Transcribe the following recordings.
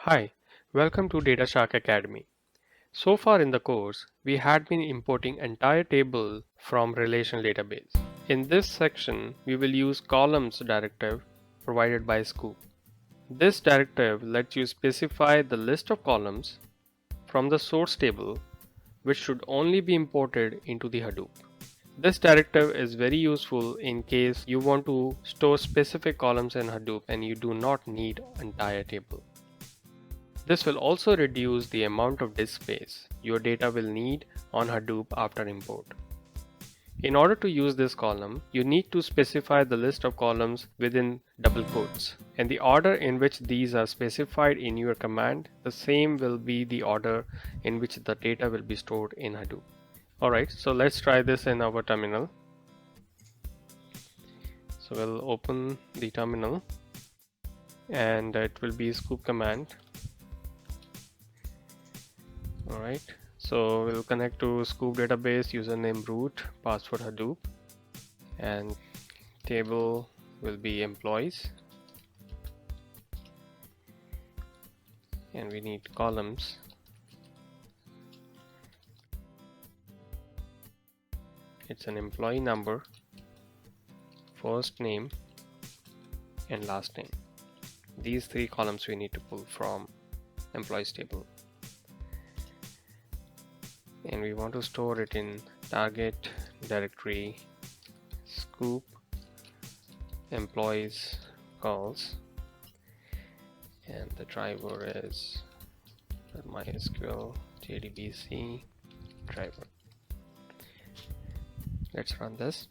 Hi, welcome to Data Shark Academy. So far in the course, we had been importing entire table from relational database. In this section, we will use columns directive provided by Sqoop. This directive lets you specify the list of columns from the source table which should only be imported into the Hadoop. This directive is very useful in case you want to store specific columns in Hadoop and you do not need entire table. This will also reduce the amount of disk space your data will need on Hadoop after import. In order to use this column, you need to specify the list of columns within double quotes, and the order in which these are specified in your command, the same will be the order in which the data will be stored in Hadoop. Alright, so let's try this in our terminal. So we'll open the terminal and it will be sqoop command. Alright, so we'll connect to Sqoop database, username root, password Hadoop, and table will be employees, and we need columns. It's an employee number, first name, and last name. These three columns we need to pull from employees table. And we want to store it in target directory sqoop employees calls, and the driver is MySQL JDBC driver. Let's run this.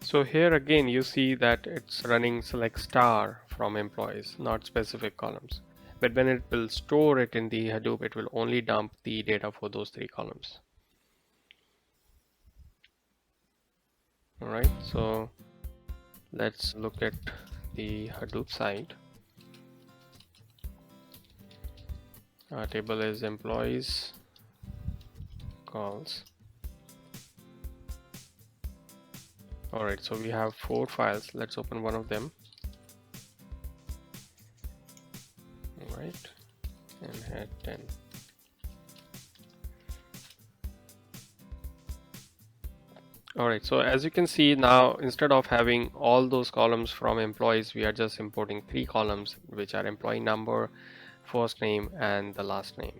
So here again you see that it's running select star from employees, not specific columns. But when it will store it in the Hadoop, it will only dump the data for those three columns. Alright, so let's look at the Hadoop side. Our table is employees calls. Alright, so we have 4 files. Let's open one of them. Alright, and hit 10. Alright, so as you can see now, instead of having all those columns from employees, we are just importing 3 columns, which are employee number, first name, and the last name.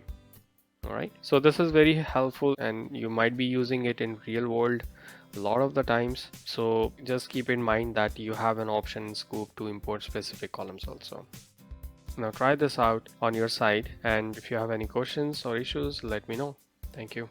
Alright, so this is very helpful and you might be using it in real world a lot of the times. So just keep in mind that you have an option in Sqoop to import specific columns also. Now try this out on your side, and if you have any questions or issues, let me know. Thank you.